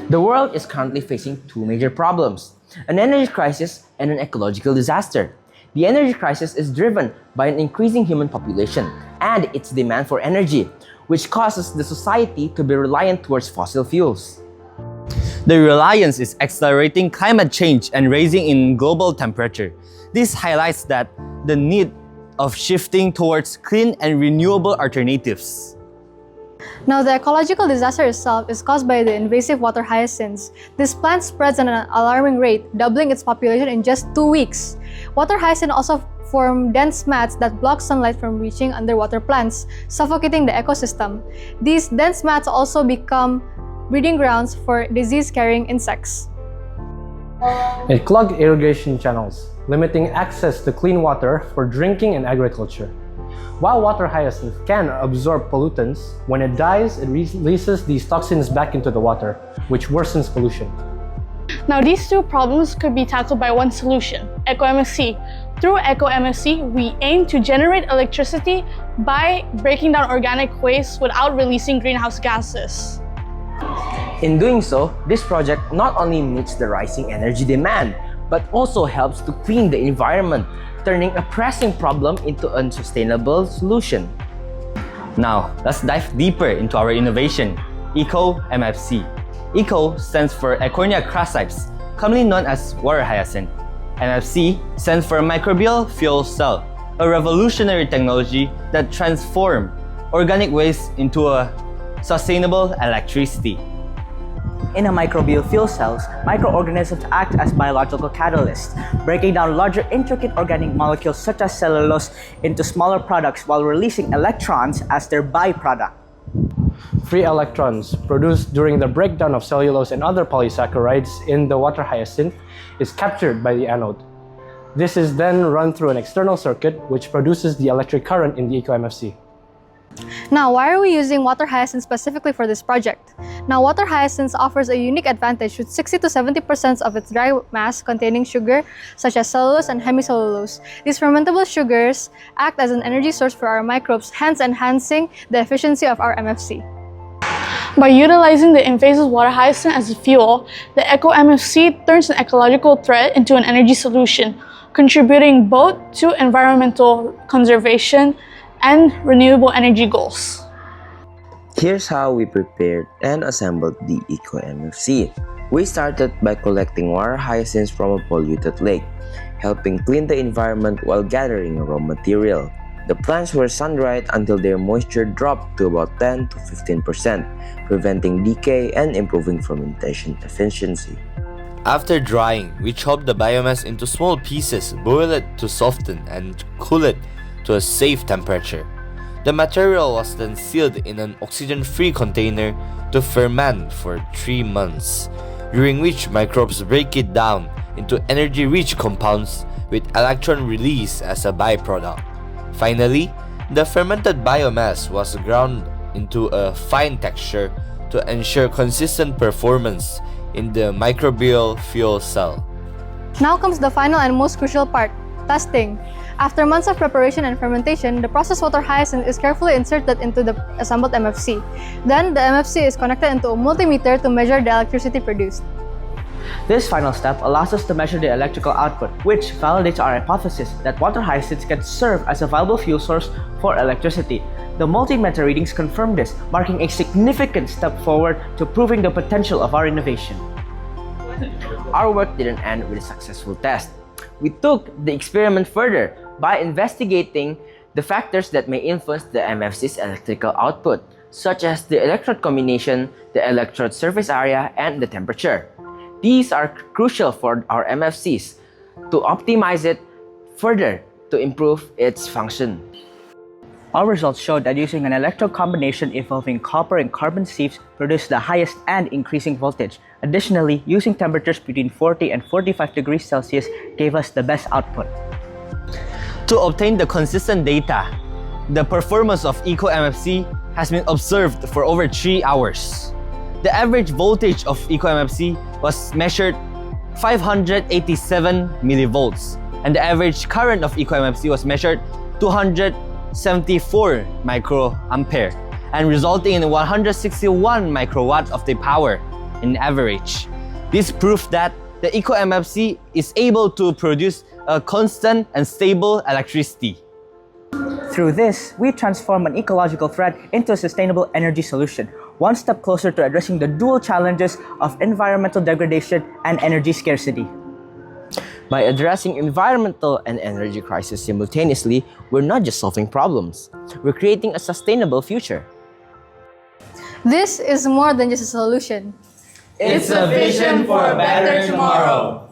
The world is currently facing two major problems: an energy crisis and an ecological disaster. The energy crisis is driven by an increasing human population and its demand for energy, which causes the society to be reliant towards fossil fuels. The reliance is accelerating climate change and raising in global temperature. This highlights that the need of shifting towards clean and renewable alternatives. Now, the ecological disaster itself is caused by the invasive water hyacinths. This plant spreads at an alarming rate, doubling its population in just 2 weeks. Water hyacinths also form dense mats that block sunlight from reaching underwater plants, suffocating the ecosystem. These dense mats also become breeding grounds for disease-carrying insects. It clogged irrigation channels, limiting access to clean water for drinking and agriculture. While water hyacinth can absorb pollutants, when it dies, it releases these toxins back into the water, which worsens pollution. Now, these two problems could be tackled by one solution, ECo-MFC. Through ECo-MFC, we aim to generate electricity by breaking down organic waste without releasing greenhouse gases. In doing so, this project not only meets the rising energy demand, but also helps to clean the environment, turning a pressing problem into a sustainable solution. Now, let's dive deeper into our innovation, ECo-MFC. ECO stands for Eichhornia crassipes, commonly known as water hyacinth. MFC stands for microbial fuel cell, a revolutionary technology that transforms organic waste into a sustainable electricity. In a microbial fuel cells, microorganisms act as biological catalysts, breaking down larger intricate organic molecules such as cellulose into smaller products while releasing electrons as their byproduct. Free electrons produced during the breakdown of cellulose and other polysaccharides in the water hyacinth is captured by the anode. This is then run through an external circuit which produces the electric current in the ECo-MFC. Now, why are we using water hyacinth specifically for this project? Now, water hyacinth offers a unique advantage with 60 to 70% of its dry mass containing sugar such as cellulose and hemicellulose. These fermentable sugars act as an energy source for our microbes, hence enhancing the efficiency of our MFC. By utilizing the invasive water hyacinth as a fuel, the ECo-MFC turns an ecological threat into an energy solution, contributing both to environmental conservation and renewable energy goals. Here's how we prepared and assembled the ECo-MFC. We started by collecting water hyacinths from a polluted lake, helping clean the environment while gathering raw material. The plants were sun-dried until their moisture dropped to about 10 to 15%, preventing decay and improving fermentation efficiency. After drying, we chopped the biomass into small pieces, boil it to soften, and cool it to a safe temperature. The material was then sealed in an oxygen-free container to ferment for 3 months, during which microbes break it down into energy-rich compounds with electron release as a byproduct. Finally, the fermented biomass was ground into a fine texture to ensure consistent performance in the microbial fuel cell. Now comes the final and most crucial part, testing. After months of preparation and fermentation, the processed water hyacinth is carefully inserted into the assembled MFC. Then, the MFC is connected into a multimeter to measure the electricity produced. This final step allows us to measure the electrical output, which validates our hypothesis that water hyacinths can serve as a viable fuel source for electricity. The multimeter readings confirm this, marking a significant step forward to proving the potential of our innovation. Our work didn't end with a successful test. We took the experiment further by investigating the factors that may influence the MFC's electrical output, such as the electrode combination, the electrode surface area, and the temperature. These are crucial for our MFCs to optimize it further to improve its function. Our results showed that using an electrode combination involving copper and carbon sieves produced the highest and increasing voltage. Additionally, using temperatures between 40 and 45 degrees Celsius gave us the best output. To obtain the consistent data, the performance of ECo-MFC has been observed for over 3 hours. The average voltage of ECo-MFC was measured 587 millivolts, and the average current of ECo-MFC was measured 274 microampere, and resulting in 161 microwatt of the power. in average. This proved that the ECo-MFC is able to produce a constant and stable electricity. Through this, we transform an ecological threat into a sustainable energy solution, one step closer to addressing the dual challenges of environmental degradation and energy scarcity. By addressing environmental and energy crisis simultaneously, we're not just solving problems, we're creating a sustainable future. This is more than just a solution. It's a vision for a better tomorrow.